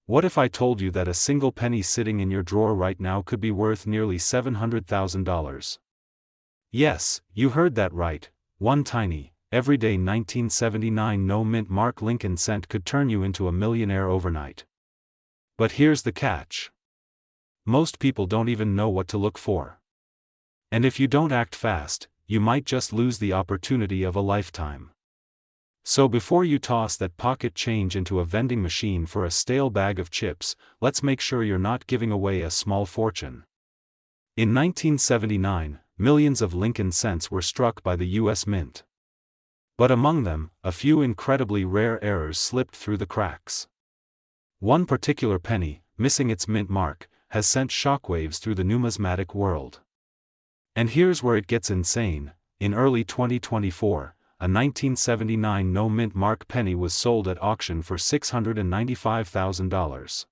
What if I told you that a single penny sitting in your drawer right now could be worth nearly $700,000? Yes, you heard that right. One tiny, everyday 1979 no-mint mark Lincoln cent could turn you into a millionaire overnight. But here's the catch. Most people don't even know what to look for. And if you don't act fast, you might just lose the opportunity of a lifetime. So before you toss that pocket change into a vending machine for a stale bag of chips, let's make sure you're not giving away a small fortune. In 1979, millions of Lincoln cents were struck by the U.S. Mint. But among them, a few incredibly rare errors slipped through the cracks. One particular penny, missing its mint mark, has sent shockwaves through the numismatic world. And here's where it gets insane. In early 2024, a 1979 no-mint mark penny was sold at auction for $695,000.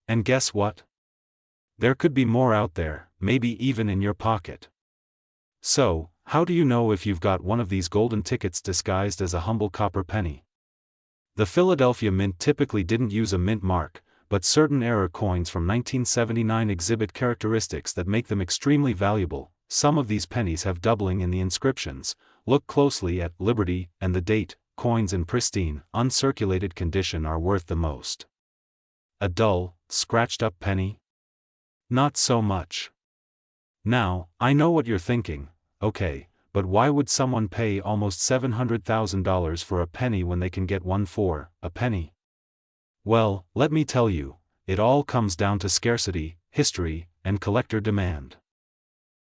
And guess what? There could be more out there, maybe even in your pocket. So, how do you know if you've got one of these golden tickets disguised as a humble copper penny? The Philadelphia Mint typically didn't use a mint mark, but certain error coins from 1979 exhibit characteristics that make them extremely valuable. Some of these pennies have doubling in the inscriptions. Look closely at Liberty and the date. Coins in pristine, uncirculated condition are worth the most. A dull, scratched-up penny? Not so much. Now, I know what you're thinking. Okay, but why would someone pay almost $700,000 for a penny when they can get one for a penny? Well, let me tell you, it all comes down to scarcity, history, and collector demand.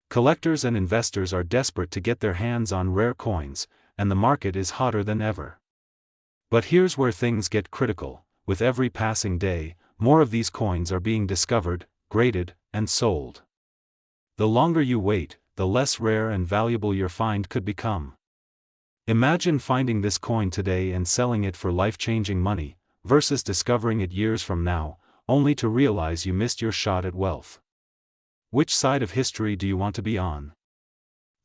Collectors and investors are desperate to get their hands on rare coins, and the market is hotter than ever. But here's where things get critical. With every passing day, more of these coins are being discovered, graded, and sold. The longer you wait, the less rare and valuable your find could become. Imagine finding this coin today and selling it for life-changing money, versus discovering it years from now, only to realize you missed your shot at wealth. Which side of history do you want to be on?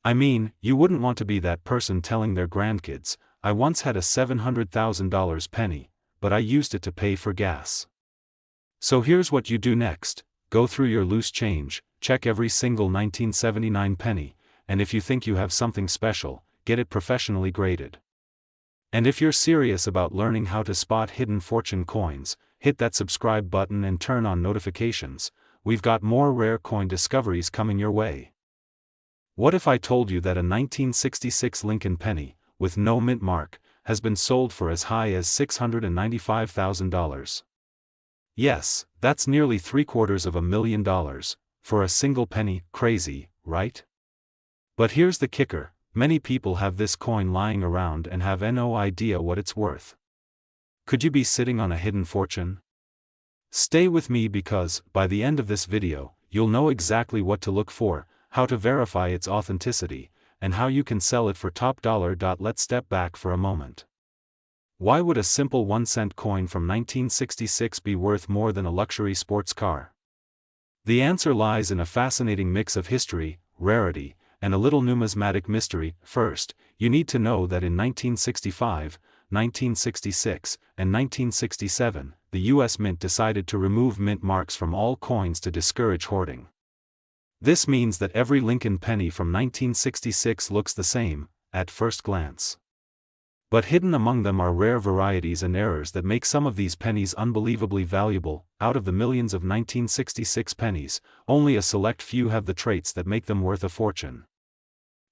I mean, you wouldn't want to be that person telling their grandkids, "I once had a $700,000 penny, but I used it to pay for gas." So here's what you do next. Go through your loose change, check every single 1979 penny, and if you think you have something special, get it professionally graded. And if you're serious about learning how to spot hidden fortune coins, hit that subscribe button and turn on notifications. We've got more rare coin discoveries coming your way. What if I told you that a 1966 Lincoln penny, with no mint mark, has been sold for as high as $695,000? Yes, that's nearly $750,000 for a single penny. Crazy, right? But here's the kicker, many people have this coin lying around and have no idea what it's worth. Could you be sitting on a hidden fortune? Stay with me because, by the end of this video, you'll know exactly what to look for, how to verify its authenticity, and how you can sell it for top dollar. Let's step back for a moment. Why would a simple 1-cent coin from 1966 be worth more than a luxury sports car? The answer lies in a fascinating mix of history, rarity, and a little numismatic mystery. First, you need to know that in 1965, 1966, and 1967, the U.S. Mint decided to remove mint marks from all coins to discourage hoarding. This means that every Lincoln penny from 1966 looks the same, at first glance. But hidden among them are rare varieties and errors that make some of these pennies unbelievably valuable. Out of the millions of 1966 pennies, only a select few have the traits that make them worth a fortune.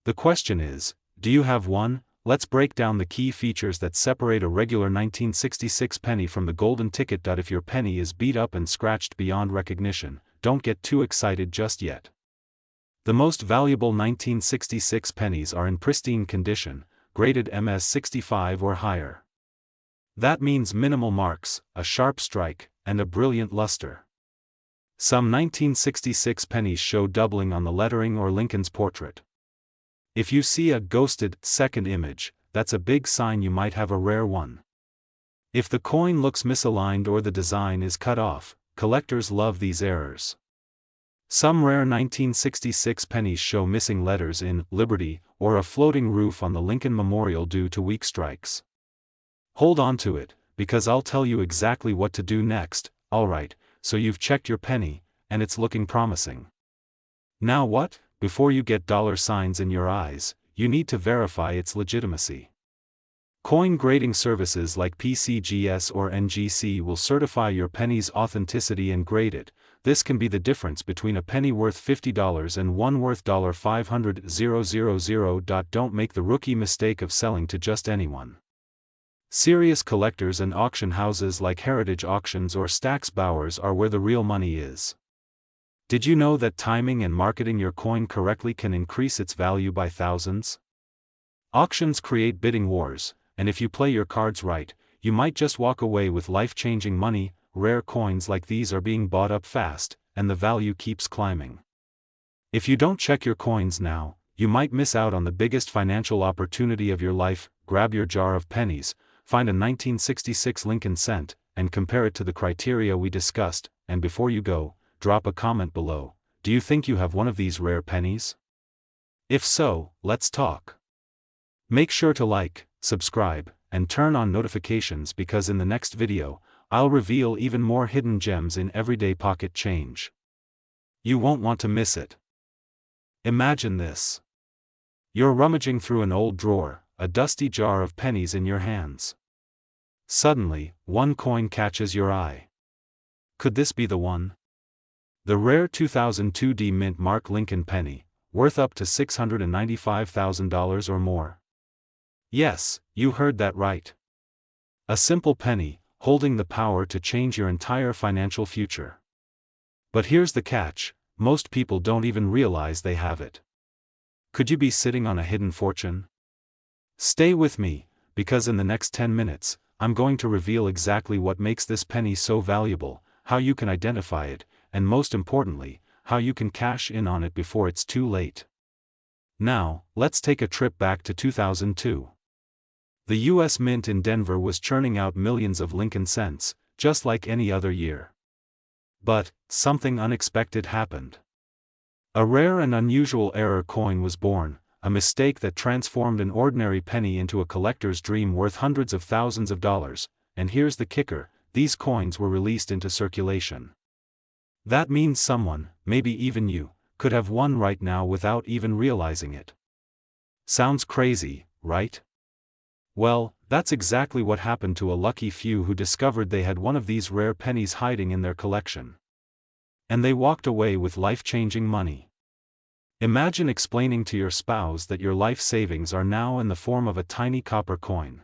The question is, do you have one? Let's break down the key features that separate a regular 1966 penny from the golden ticket. If your penny is beat up and scratched beyond recognition, don't get too excited just yet. The most valuable 1966 pennies are in pristine condition, graded MS-65 or higher. That means minimal marks, a sharp strike, and a brilliant luster. Some 1966 pennies show doubling on the lettering or Lincoln's portrait. If you see a ghosted second image, that's a big sign you might have a rare one. If the coin looks misaligned or the design is cut off, collectors love these errors. Some rare 1966 pennies show missing letters in Liberty or a floating roof on the Lincoln Memorial due to weak strikes. Hold on to it, because I'll tell you exactly what to do next. Alright, so you've checked your penny, and it's looking promising. Now what? Before you get dollar signs in your eyes, you need to verify its legitimacy. Coin grading services like PCGS or NGC will certify your penny's authenticity and grade it. This can be the difference between a penny worth $50 and one worth $500,000. Don't make the rookie mistake of selling to just anyone. Serious collectors and auction houses like Heritage Auctions or Stack's Bowers are where the real money is. Did you know that timing and marketing your coin correctly can increase its value by thousands? Auctions create bidding wars, and if you play your cards right, you might just walk away with life-changing money. Rare coins like these are being bought up fast, and the value keeps climbing. If you don't check your coins now, you might miss out on the biggest financial opportunity of your life. Grab your jar of pennies, find a 1966 Lincoln cent, and compare it to the criteria we discussed, and before you go, drop a comment below. Do you think you have one of these rare pennies? If so, let's talk. Make sure to like, subscribe, and turn on notifications because in the next video, I'll reveal even more hidden gems in everyday pocket change. You won't want to miss it. Imagine this. You're rummaging through an old drawer, a dusty jar of pennies in your hands. Suddenly, one coin catches your eye. Could this be the one? The rare 2002 D Mint Mark Lincoln penny, worth up to $695,000 or more. Yes, you heard that right. A simple penny, holding the power to change your entire financial future. But here's the catch, most people don't even realize they have it. Could you be sitting on a hidden fortune? Stay with me, because in the next 10 minutes, I'm going to reveal exactly what makes this penny so valuable, how you can identify it, and most importantly, how you can cash in on it before it's too late. Now, let's take a trip back to 2002. The U.S. Mint in Denver was churning out millions of Lincoln cents, just like any other year. But, something unexpected happened. A rare and unusual error coin was born, a mistake that transformed an ordinary penny into a collector's dream worth hundreds of thousands of dollars, and here's the kicker, these coins were released into circulation. That means someone, maybe even you, could have one right now without even realizing it. Sounds crazy, right? Well, that's exactly what happened to a lucky few who discovered they had one of these rare pennies hiding in their collection. And they walked away with life-changing money. Imagine explaining to your spouse that your life savings are now in the form of a tiny copper coin.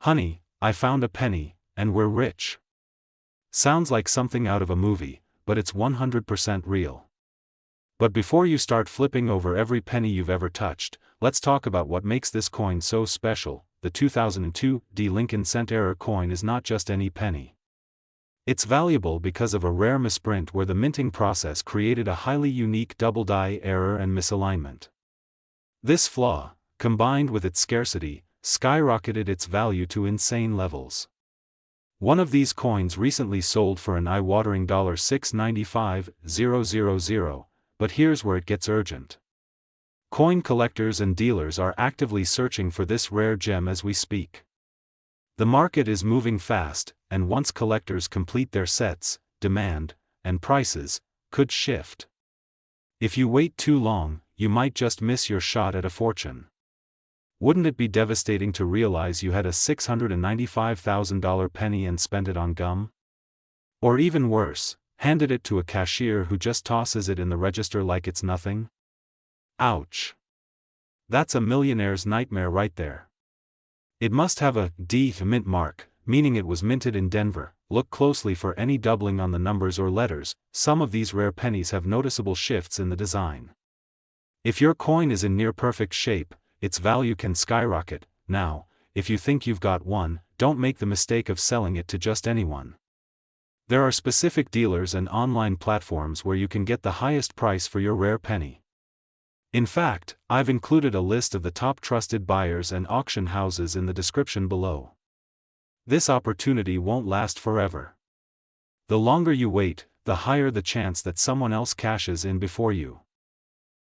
Honey, I found a penny, and we're rich. Sounds like something out of a movie, but it's 100% real. But before you start flipping over every penny you've ever touched, let's talk about what makes this coin so special. The 2002 D Lincoln cent error coin is not just any penny. It's valuable because of a rare misprint where the minting process created a highly unique double die error and misalignment. This flaw, combined with its scarcity, skyrocketed its value to insane levels. One of these coins recently sold for an eye-watering $695,000, but here's where it gets urgent. Coin collectors and dealers are actively searching for this rare gem as we speak. The market is moving fast, and once collectors complete their sets, demand, and prices, could shift. If you wait too long, you might just miss your shot at a fortune. Wouldn't it be devastating to realize you had a $695,000 penny and spent it on gum? Or even worse, handed it to a cashier who just tosses it in the register like it's nothing? Ouch. That's a millionaire's nightmare right there. It must have a D mint mark, meaning it was minted in Denver. Look closely for any doubling on the numbers or letters. Some of these rare pennies have noticeable shifts in the design. If your coin is in near perfect shape, its value can skyrocket. Now, if you think you've got one, don't make the mistake of selling it to just anyone. There are specific dealers and online platforms where you can get the highest price for your rare penny. In fact, I've included a list of the top trusted buyers and auction houses in the description below. This opportunity won't last forever. The longer you wait, the higher the chance that someone else cashes in before you.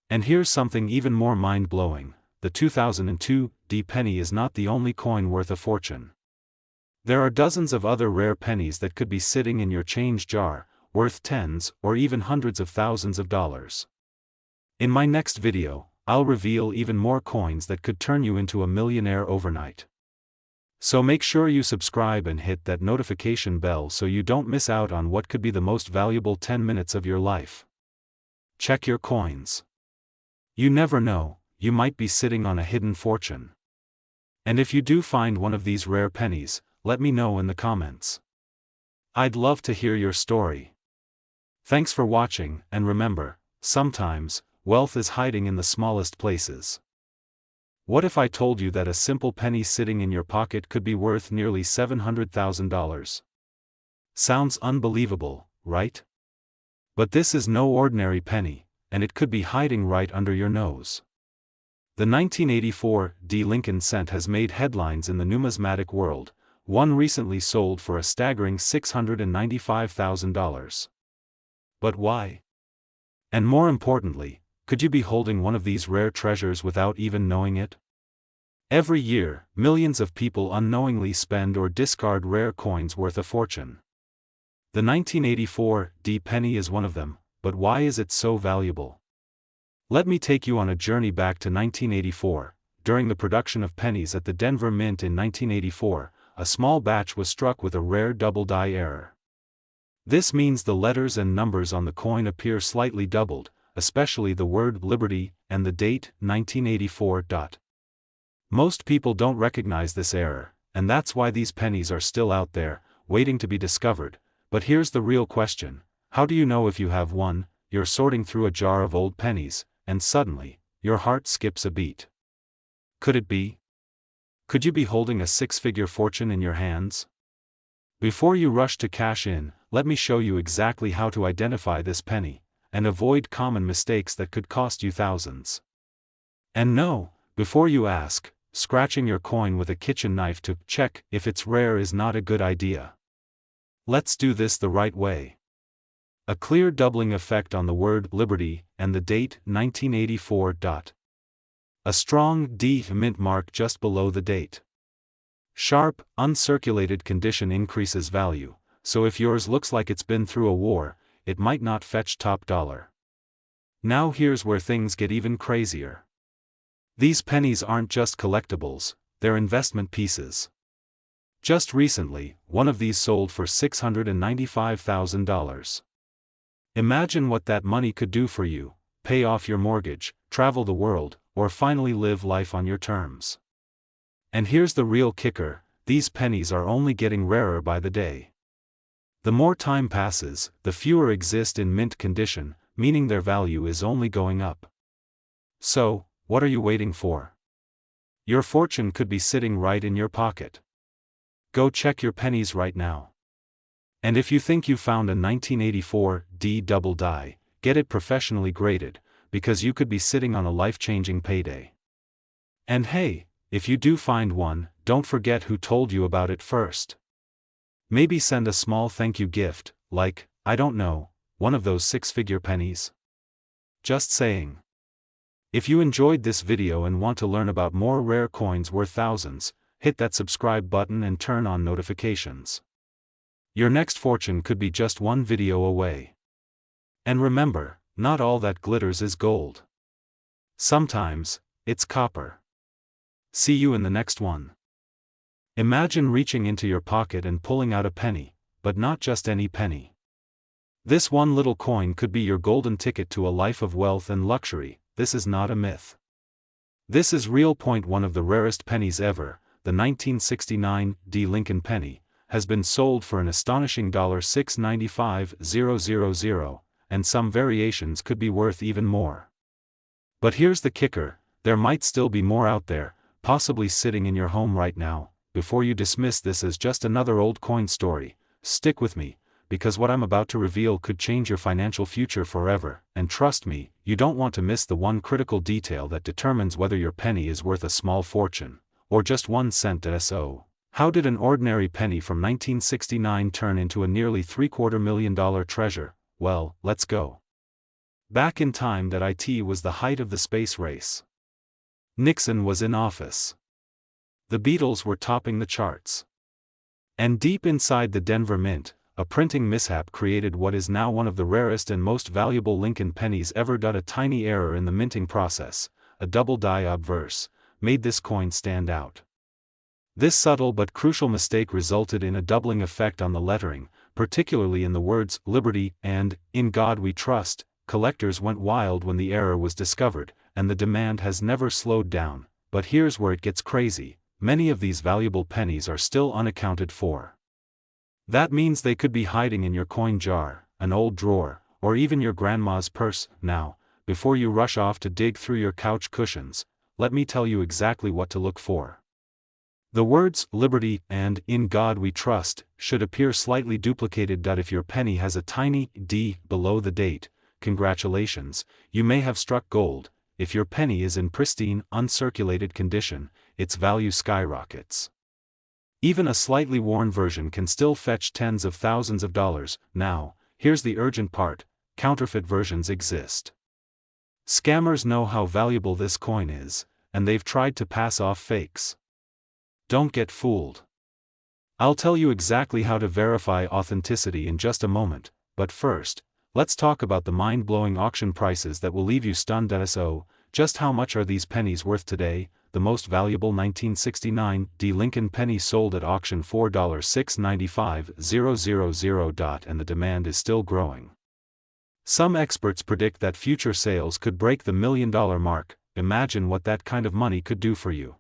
And here's something even more mind-blowing, the 2002 D penny is not the only coin worth a fortune. There are dozens of other rare pennies that could be sitting in your change jar, worth tens or even hundreds of thousands of dollars. In my next video, I'll reveal even more coins that could turn you into a millionaire overnight. So make sure you subscribe and hit that notification bell so you don't miss out on what could be the most valuable 10 minutes of your life. Check your coins. You never know, you might be sitting on a hidden fortune. And if you do find one of these rare pennies, let me know in the comments. I'd love to hear your story. Thanks for watching, and remember, sometimes, wealth is hiding in the smallest places. What if I told you that a simple penny sitting in your pocket could be worth nearly $700,000? Sounds unbelievable, right? But this is no ordinary penny, and it could be hiding right under your nose. The 1984 Lincoln cent has made headlines in the numismatic world. One recently sold for a staggering $695,000. But why? And more importantly, could you be holding one of these rare treasures without even knowing it? Every year, millions of people unknowingly spend or discard rare coins worth a fortune. The 1984 penny is one of them, but why is it so valuable? Let me take you on a journey back to 1984. During the production of pennies at the Denver Mint in 1984, a small batch was struck with a rare double die error. This means the letters and numbers on the coin appear slightly doubled, especially the word Liberty and the date 1984. Most people don't recognize this error, and that's why these pennies are still out there, waiting to be discovered. But here's the real question: how do you know if you have one? You're sorting through a jar of old pennies, and suddenly, your heart skips a beat. Could it be? Could you be holding a six-figure fortune in your hands? Before you rush to cash in, let me show you exactly how to identify this penny, and avoid common mistakes that could cost you thousands. And no, before you ask, scratching your coin with a kitchen knife to check if it's rare is not a good idea. Let's do this the right way. A clear doubling effect on the word Liberty and the date 1984. A strong D mint mark just below the date. Sharp, uncirculated condition increases value, so if yours looks like it's been through a war, it might not fetch top dollar. Now here's where things get even crazier. These pennies aren't just collectibles, they're investment pieces. Just recently, one of these sold for $695,000. Imagine what that money could do for you: pay off your mortgage, travel the world, or finally live life on your terms. And here's the real kicker: these pennies are only getting rarer by the day. The more time passes, the fewer exist in mint condition, meaning their value is only going up. So, what are you waiting for? Your fortune could be sitting right in your pocket. Go check your pennies right now. And if you think you found a 1984 double die, get it professionally graded, because you could be sitting on a life-changing payday. And hey, if you do find one, don't forget who told you about it first. Maybe send a small thank you gift, like, I don't know, one of those six-figure pennies. Just saying. If you enjoyed this video and want to learn about more rare coins worth thousands, hit that subscribe button and turn on notifications. Your next fortune could be just one video away. And remember, not all that glitters is gold. Sometimes, it's copper. See you in the next one. Imagine reaching into your pocket and pulling out a penny, but not just any penny. This one little coin could be your golden ticket to a life of wealth and luxury. This is not a myth. This is real. One of the rarest pennies ever, the 1969 Lincoln penny, has been sold for an astonishing $695,000, and some variations could be worth even more. But here's the kicker: there might still be more out there, possibly sitting in your home right now. Before you dismiss this as just another old coin story, stick with me, because what I'm about to reveal could change your financial future forever. And trust me, you don't want to miss the one critical detail that determines whether your penny is worth a small fortune, or just 1 cent. So, how did an ordinary penny from 1969 turn into a nearly $750,000 treasure? Well, let's go back in time. That it was the height of the space race. Nixon was in office. The Beatles were topping the charts. And deep inside the Denver Mint, a printing mishap created what is now one of the rarest and most valuable Lincoln pennies ever. A tiny error in the minting process, a double die obverse, made this coin stand out. This subtle but crucial mistake resulted in a doubling effect on the lettering, particularly in the words "Liberty" and "In God We Trust." Collectors went wild when the error was discovered, and the demand has never slowed down. But here's where it gets crazy: many of these valuable pennies are still unaccounted for. That means they could be hiding in your coin jar, an old drawer, or even your grandma's purse. Now, before you rush off to dig through your couch cushions, let me tell you exactly what to look for. The words "Liberty" and "In God We Trust" should appear slightly duplicated. If your penny has a tiny D below the date, congratulations, you may have struck gold. If your penny is in pristine, uncirculated condition, its value skyrockets. Even a slightly worn version can still fetch tens of thousands of dollars. Now, here's the urgent part: counterfeit versions exist. Scammers know how valuable this coin is, and they've tried to pass off fakes. Don't get fooled. I'll tell you exactly how to verify authenticity in just a moment, but first, let's talk about the mind-blowing auction prices that will leave you stunned. So, just how much are these pennies worth today? The most valuable 1969 D Lincoln penny sold at auction $4,695,000, and the demand is still growing. Some experts predict that future sales could break the $1 million mark. Imagine what that kind of money could do for you.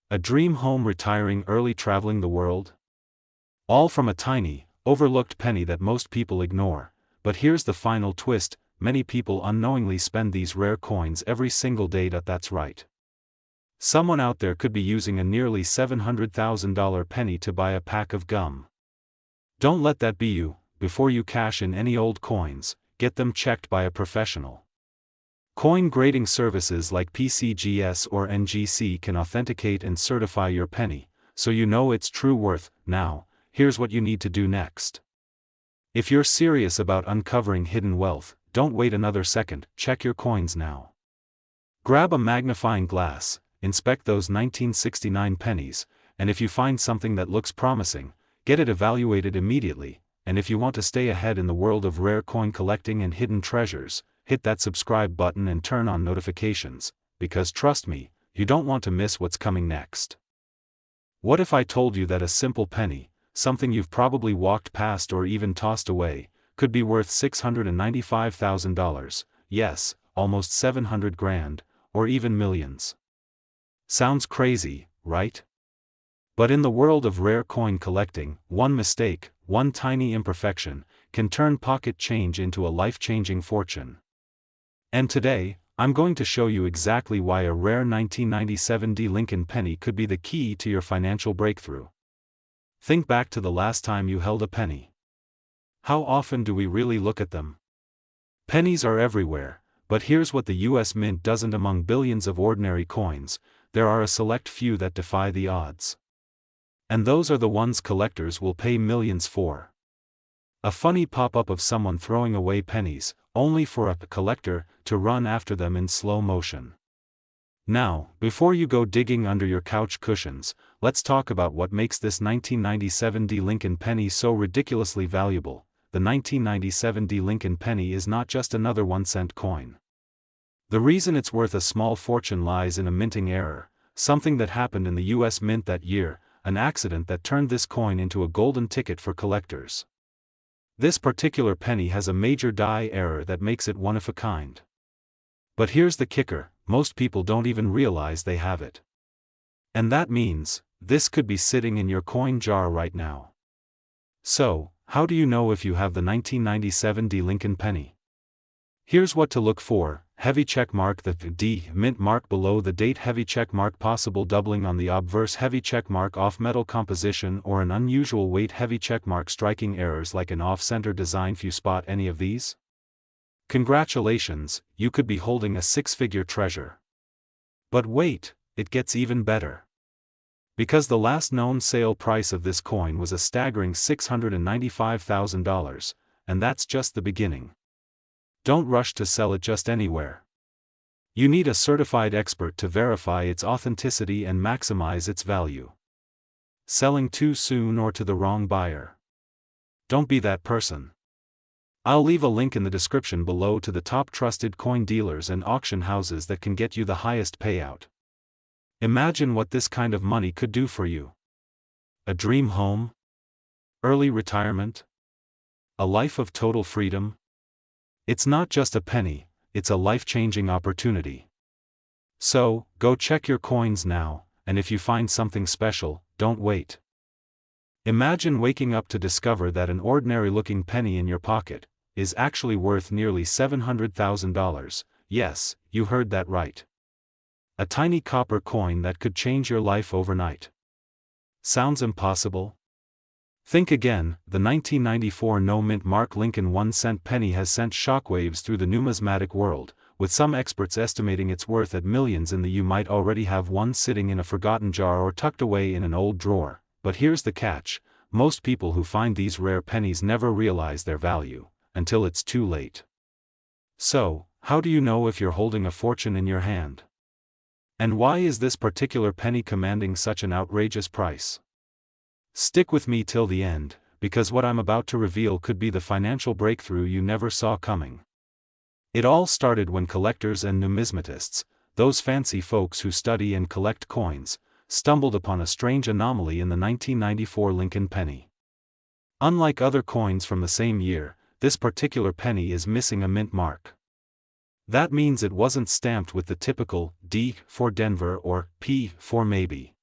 A dream home, retiring early, traveling the world? All from a tiny, overlooked penny that most people ignore. But here's the final twist: many people unknowingly spend these rare coins every single day. That's right. Someone out there could be using a nearly $700,000 penny to buy a pack of gum. Don't let that be you. Before you cash in any old coins, get them checked by a professional. Coin grading services like PCGS or NGC can authenticate and certify your penny, so you know its true worth. Now, here's what you need to do next. If you're serious about uncovering hidden wealth, don't wait another second. Check your coins now. Grab a magnifying glass, inspect those 1969 pennies, and if you find something that looks promising, get it evaluated immediately. And if you want to stay ahead in the world of rare coin collecting and hidden treasures, hit that subscribe button and turn on notifications, because trust me, you don't want to miss what's coming next. What if I told you that a simple penny, something you've probably walked past or even tossed away, could be worth $695,000, yes, almost 700 grand, or even millions? Sounds crazy, right? But in the world of rare coin collecting, one mistake, one tiny imperfection, can turn pocket change into a life-changing fortune. And today, I'm going to show you exactly why a rare 1997 D Lincoln penny could be the key to your financial breakthrough. Think back to the last time you held a penny. How often do we really look at them? Pennies are everywhere, but here's what the US Mint doesn't. Among billions of ordinary coins, there are a select few that defy the odds. And those are the ones collectors will pay millions for. A funny pop-up of someone throwing away pennies, only for a collector to run after them in slow motion. Now, before you go digging under your couch cushions, let's talk about what makes this 1997 D Lincoln penny so ridiculously valuable. The 1997 D Lincoln penny is not just another 1-cent coin. The reason it's worth a small fortune lies in a minting error, something that happened in the US Mint that year, an accident that turned this coin into a golden ticket for collectors. This particular penny has a major die error that makes it one of a kind. But here's the kicker: most people don't even realize they have it. And that means, this could be sitting in your coin jar right now. So, how do you know if you have the 1997 D Lincoln penny? Here's what to look for: heavy check mark, the D Mint mark below the date, heavy check mark, possible doubling on the obverse, heavy check mark, off metal composition or an unusual weight, heavy check mark, striking errors like an off-center design. If you spot any of these, congratulations, you could be holding a six-figure treasure. But wait, it gets even better. Because the last known sale price of this coin was a staggering $695,000, and that's just the beginning. Don't rush to sell it just anywhere. You need a certified expert to verify its authenticity and maximize its value. selling too soon or to the wrong buyer. Don't be that person. I'll leave a link in the description below to the top trusted coin dealers and auction houses that can get you the highest payout. Imagine what this kind of money could do for you. A dream home? Early retirement? A life of total freedom? It's not just a penny, it's a life-changing opportunity. So, go check your coins now, and if you find something special, don't wait. Imagine waking up to discover that an ordinary-looking penny in your pocket is actually worth nearly $700,000. Yes, you heard that right. A tiny copper coin that could change your life overnight. Sounds impossible? Think again. The 1994 no-mint mark Lincoln 1-cent penny has sent shockwaves through the numismatic world, with some experts estimating its worth at millions. You might already have one sitting in a forgotten jar or tucked away in an old drawer, but here's the catch: most people who find these rare pennies never realize their value until it's too late. So, how do you know if you're holding a fortune in your hand? And why is this particular penny commanding such an outrageous price? Stick with me till the end, because what I'm about to reveal could be the financial breakthrough you never saw coming. It all started when collectors and numismatists, those fancy folks who study and collect coins, stumbled upon a strange anomaly in the 1994 Lincoln penny. Unlike other coins from the same year, this particular penny is missing a mint mark. That means it wasn't stamped with the typical D for Denver or P for maybe.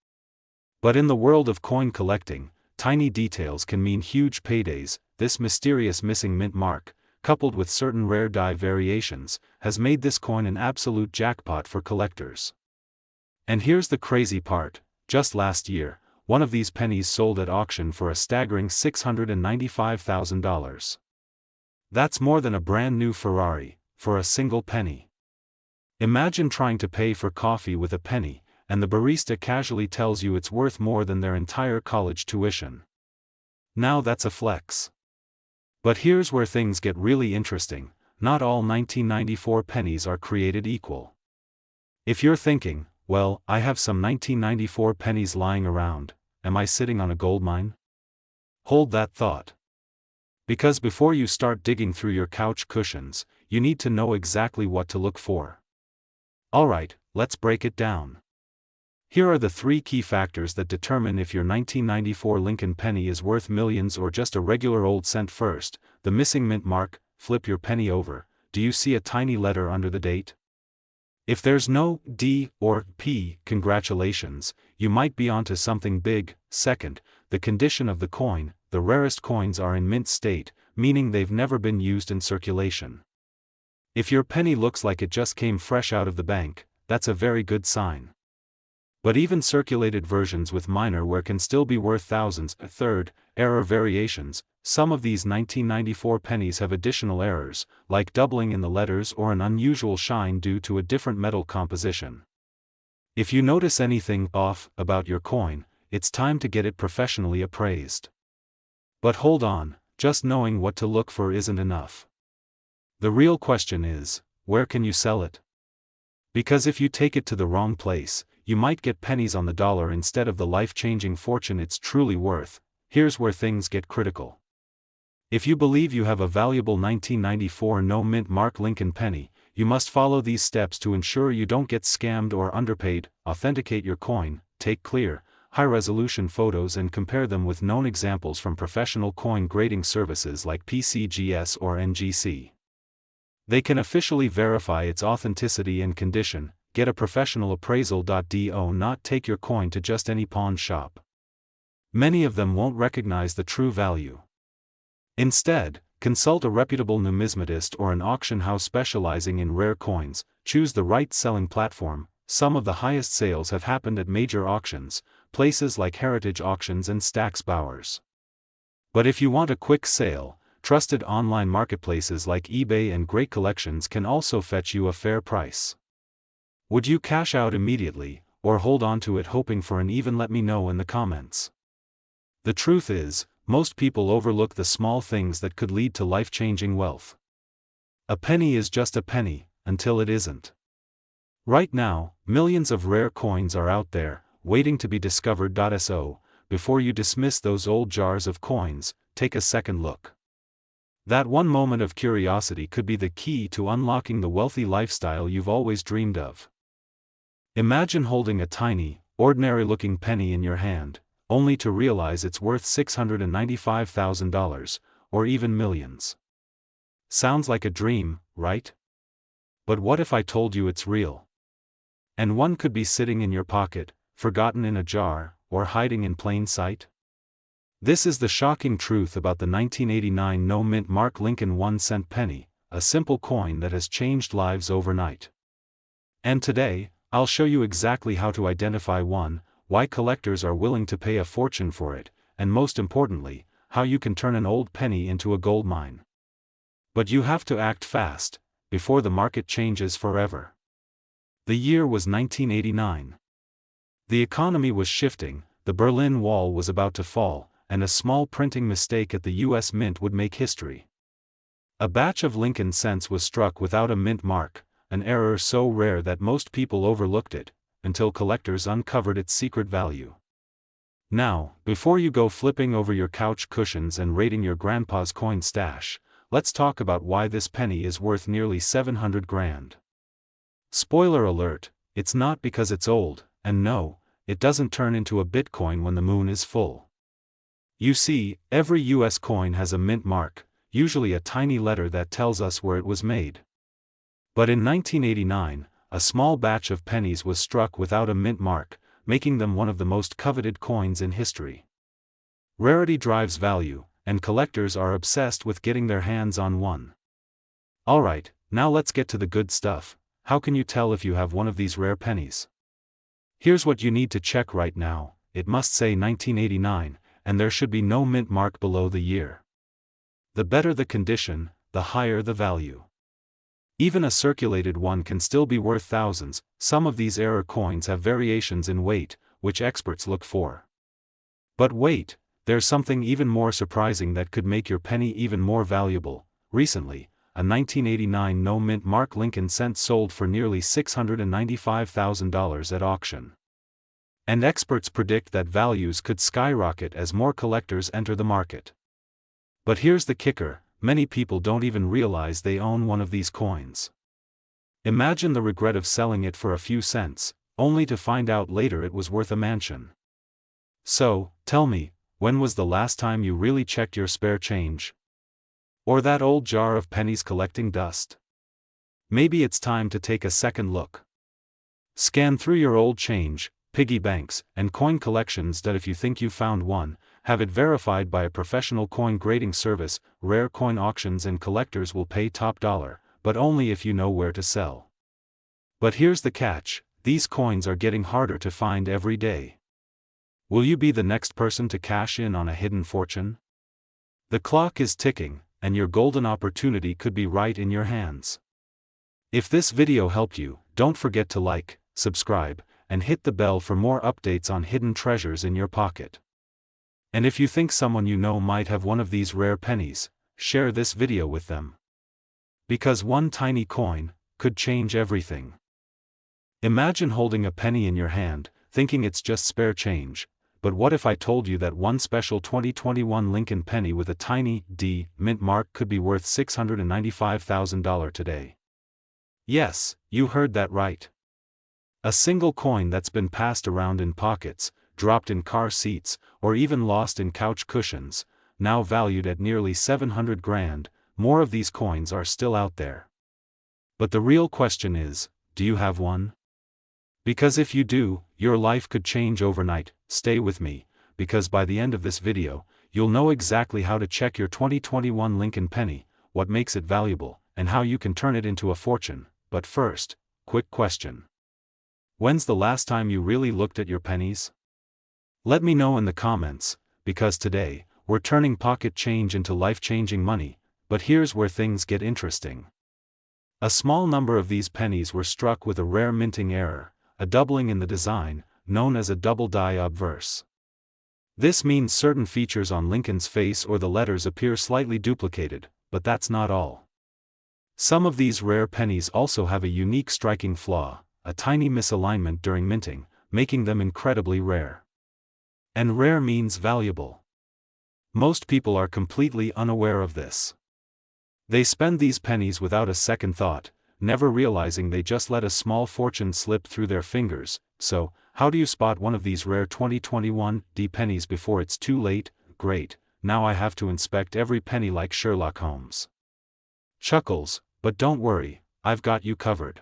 But in the world of coin collecting, tiny details can mean huge paydays. This mysterious missing mint mark, coupled with certain rare die variations, has made this coin an absolute jackpot for collectors. And here's the crazy part: just last year, one of these pennies sold at auction for a staggering $695,000. That's more than a brand new Ferrari, for a single penny. Imagine trying to pay for coffee with a penny, and the barista casually tells you it's worth more than their entire college tuition. Now that's a flex. But here's where things get really interesting: not all 1994 pennies are created equal. If you're thinking, well, I have some 1994 pennies lying around, am I sitting on a gold mine? Hold that thought. Because before you start digging through your couch cushions, you need to know exactly what to look for. Alright, let's break it down. Here are the 3 key factors that determine if your 1994 Lincoln penny is worth millions or just a regular old cent. First, the missing mint mark. Flip your penny over. Do you see a tiny letter under the date? If there's no D or P, congratulations, you might be onto something big. Second, the condition of the coin. The rarest coins are in mint state, meaning they've never been used in circulation. If your penny looks like it just came fresh out of the bank, that's a very good sign. But even circulated versions with minor wear can still be worth thousands. Third, error variations. Some of these 1994 pennies have additional errors, like doubling in the letters or an unusual shine due to a different metal composition. If you notice anything off about your coin, it's time to get it professionally appraised. But hold on, just knowing what to look for isn't enough. The real question is, where can you sell it? Because if you take it to the wrong place, you might get pennies on the dollar instead of the life-changing fortune it's truly worth. Here's where things get critical. If you believe you have a valuable 1994 no-mint mark Lincoln penny, you must follow these steps to ensure you don't get scammed or underpaid. Authenticate your coin, take clear, high-resolution photos and compare them with known examples from professional coin grading services like PCGS or NGC. They can officially verify its authenticity and condition. Get a professional appraisal. Do not take your coin to just any pawn shop. Many of them won't recognize the true value. Instead, consult a reputable numismatist or an auction house specializing in rare coins. Choose the right selling platform. Some of the highest sales have happened at major auctions, places like Heritage Auctions and Stack's Bowers. But if you want a quick sale, trusted online marketplaces like eBay and Great Collections can also fetch you a fair price. Would you cash out immediately, or hold on to it hoping for an even? Let me know in the comments. The truth is, most people overlook the small things that could lead to life-changing wealth. A penny is just a penny, until it isn't. Right now, millions of rare coins are out there, waiting to be discovered. So, before you dismiss those old jars of coins, take a second look. That one moment of curiosity could be the key to unlocking the wealthy lifestyle you've always dreamed of. Imagine holding a tiny, ordinary-looking penny in your hand, only to realize it's worth $695,000, or even millions. Sounds like a dream, right? But what if I told you it's real? And one could be sitting in your pocket, forgotten in a jar, or hiding in plain sight? This is the shocking truth about the 1989 no-mint Mark Lincoln 1-cent penny, a simple coin that has changed lives overnight. And today, I'll show you exactly how to identify one, why collectors are willing to pay a fortune for it, and most importantly, how you can turn an old penny into a gold mine. But you have to act fast, before the market changes forever. The year was 1989. The economy was shifting, the Berlin Wall was about to fall, and a small printing mistake at the US Mint would make history. A batch of Lincoln cents was struck without a mint mark, an error so rare that most people overlooked it, until collectors uncovered its secret value. Now, before you go flipping over your couch cushions and raiding your grandpa's coin stash, let's talk about why this penny is worth nearly 700 grand. Spoiler alert, it's not because it's old, and no, it doesn't turn into a Bitcoin when the moon is full. You see, every US coin has a mint mark, usually a tiny letter that tells us where it was made. But in 1989, a small batch of pennies was struck without a mint mark, making them one of the most coveted coins in history. Rarity drives value, and collectors are obsessed with getting their hands on one. Alright, now let's get to the good stuff. How can you tell if you have one of these rare pennies? Here's what you need to check right now. It must say 1989, and there should be no mint mark below the year. The better the condition, the higher the value. Even a circulated one can still be worth thousands. Some of these error coins have variations in weight, which experts look for. But wait, there's something even more surprising that could make your penny even more valuable. Recently, a 1989 no-mint Mark Lincoln cent sold for nearly $695,000 at auction. And experts predict that values could skyrocket as more collectors enter the market. But here's the kicker. Many people don't even realize they own one of these coins. Imagine the regret of selling it for a few cents, only to find out later it was worth a mansion. So, tell me, when was the last time you really checked your spare change? Or that old jar of pennies collecting dust? Maybe it's time to take a second look. Scan through your old change, piggy banks, and coin collections that if you think you found one, have it verified by a professional coin grading service. Rare coin auctions and collectors will pay top dollar, but only if you know where to sell. But here's the catch, these coins are getting harder to find every day. Will you be the next person to cash in on a hidden fortune? The clock is ticking, and your golden opportunity could be right in your hands. If this video helped you, don't forget to like, subscribe, and hit the bell for more updates on hidden treasures in your pocket. And if you think someone you know might have one of these rare pennies, share this video with them. Because one tiny coin could change everything. Imagine holding a penny in your hand, thinking it's just spare change, but what if I told you that one special 2021 Lincoln penny with a tiny D mint mark could be worth $695,000 today? Yes, you heard that right. A single coin that's been passed around in pockets, dropped in car seats, or even lost in couch cushions, now valued at nearly 700 grand. More of these coins are still out there. But the real question is, do you have one? Because if you do, your life could change overnight. Stay with me, because by the end of this video, you'll know exactly how to check your 2021 Lincoln penny, what makes it valuable, and how you can turn it into a fortune. But first, quick question. When's the last time you really looked at your pennies? Let me know in the comments, because today, we're turning pocket change into life-changing money. But here's where things get interesting. A small number of these pennies were struck with a rare minting error, a doubling in the design, known as a double die obverse. This means certain features on Lincoln's face or the letters appear slightly duplicated, but that's not all. Some of these rare pennies also have a unique striking flaw, a tiny misalignment during minting, making them incredibly rare. And rare means valuable. Most people are completely unaware of this. They spend these pennies without a second thought, never realizing they just let a small fortune slip through their fingers. So, how do you spot one of these rare 2021 pennies before it's too late? Great, now I have to inspect every penny like Sherlock Holmes. Chuckles, but don't worry, I've got you covered.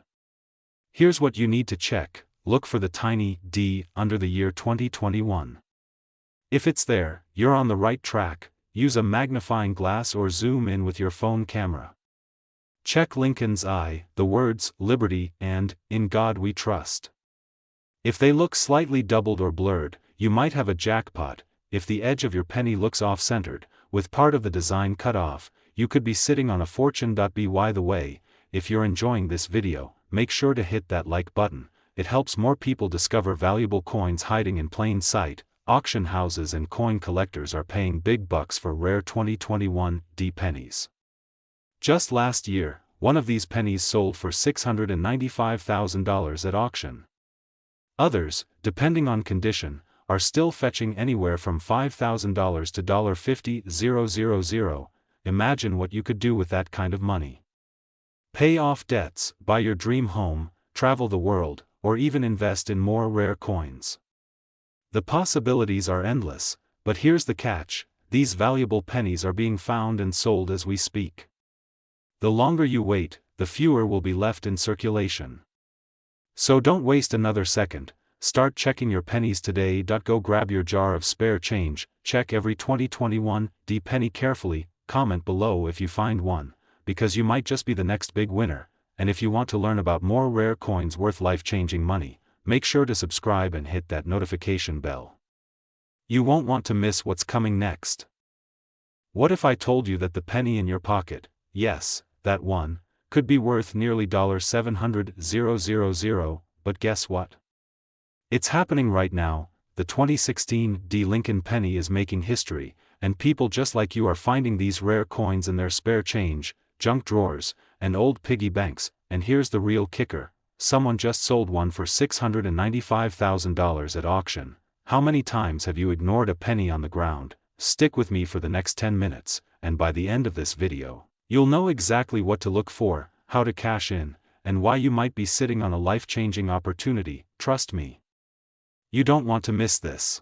Here's what you need to check: look for the tiny D under the year 2021. If it's there, you're on the right track. Use a magnifying glass or zoom in with your phone camera. Check Lincoln's eye, the words "Liberty" and "In God We Trust." If they look slightly doubled or blurred, you might have a jackpot. If the edge of your penny looks off-centered, with part of the design cut off, you could be sitting on a fortune. By the way, if you're enjoying this video, make sure to hit that like button. It helps more people discover valuable coins hiding in plain sight. Auction houses and coin collectors are paying big bucks for rare 2021 pennies. Just last year, one of these pennies sold for $695,000 at auction. Others, depending on condition, are still fetching anywhere from $5,000 to $50,000. Imagine what you could do with that kind of money. Pay off debts, buy your dream home, travel the world, or even invest in more rare coins. The possibilities are endless, but here's the catch: these valuable pennies are being found and sold as we speak. The longer you wait, the fewer will be left in circulation. So don't waste another second, start checking your pennies today. Go grab your jar of spare change, check every 2021 penny carefully, comment below if you find one, because you might just be the next big winner. And if you want to learn about more rare coins worth life-changing money, make sure to subscribe and hit that notification bell. You won't want to miss what's coming next. What if I told you that the penny in your pocket, yes, that one, could be worth nearly $700,000, but guess what? It's happening right now. The 2016 Lincoln penny is making history, and people just like you are finding these rare coins in their spare change, junk drawers, and old piggy banks. And here's the real kicker: someone just sold one for $695,000 at auction. How many times have you ignored a penny on the ground? Stick with me for the next 10 minutes, and by the end of this video, you'll know exactly what to look for, how to cash in, and why you might be sitting on a life-changing opportunity. Trust me, you don't want to miss this.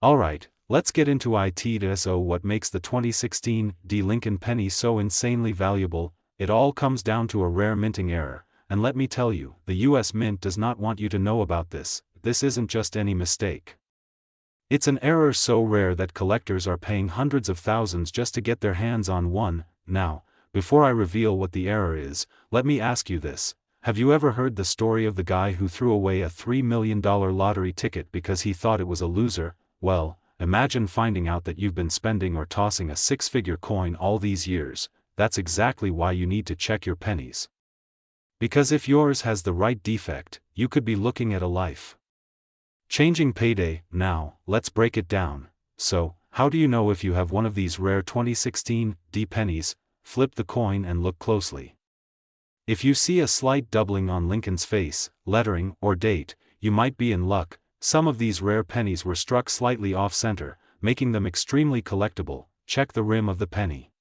Alright, let's get into it. So what makes the 2016 Lincoln penny so insanely valuable? It all comes down to a rare minting error. And let me tell you, the US Mint does not want you to know about this. This isn't just any mistake. It's an error so rare that collectors are paying hundreds of thousands just to get their hands on one. Now, before I reveal what the error is, let me ask you this: have you ever heard the story of the guy who threw away a $3 million lottery ticket because he thought it was a loser? Well, imagine finding out that you've been spending or tossing a six-figure coin all these years. That's exactly why you need to check your pennies. Because if yours has the right defect, you could be looking at a life-changing payday. Now, let's break it down. So, how do you know if you have one of these rare 2016 pennies? Flip the coin and look closely. If you see a slight doubling on Lincoln's face, lettering, or date, you might be in luck. Some of these rare pennies were struck slightly off-center, making them extremely collectible. Check the rim of the penny.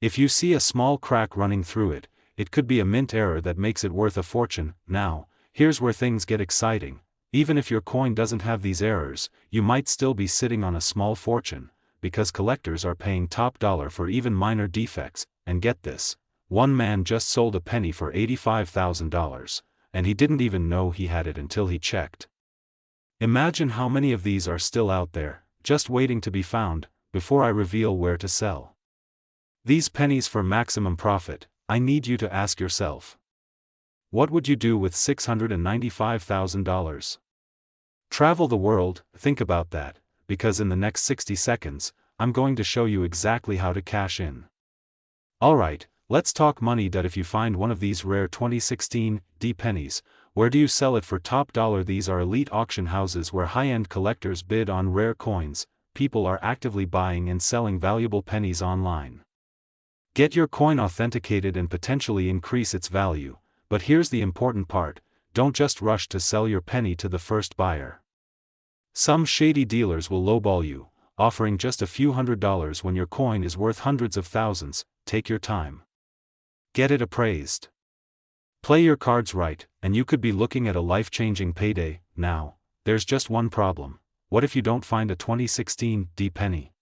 If you see a small crack running through it, it could be a mint error that makes it worth a fortune. Now, here's where things get exciting. Even if your coin doesn't have these errors, you might still be sitting on a small fortune, because collectors are paying top dollar for even minor defects. And get this, one man just sold a penny for $85,000, and he didn't even know he had it until he checked. Imagine how many of these are still out there, just waiting to be found. Before I reveal where to sell these pennies for maximum profit, I need you to ask yourself, what would you do with $695,000? Travel the world? Think about that, because in the next 60 seconds, I'm going to show you exactly how to cash in. Alright, let's talk money. If you find one of these rare 2016 pennies, where do you sell it for top dollar? These are elite auction houses where high-end collectors bid on rare coins. People are actively buying and selling valuable pennies online. Get your coin authenticated and potentially increase its value. But here's the important part: don't just rush to sell your penny to the first buyer. Some shady dealers will lowball you, offering just a few $100s when your coin is worth hundreds of thousands. Take your time. Get it appraised. Play your cards right, and you could be looking at a life-changing payday. Now, there's just one problem. What if you don't find a 2016 penny?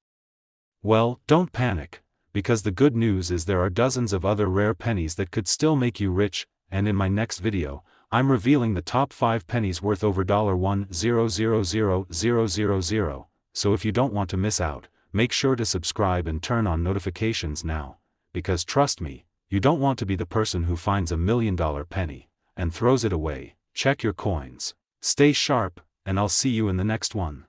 Well, don't panic, because the good news is there are dozens of other rare pennies that could still make you rich, and in my next video, I'm revealing the top 5 pennies worth over $1,000,000, so if you don't want to miss out, make sure to subscribe and turn on notifications now, because trust me, you don't want to be the person who finds a $1 million penny and throws it away. Check your coins. Stay sharp, and I'll see you in the next one.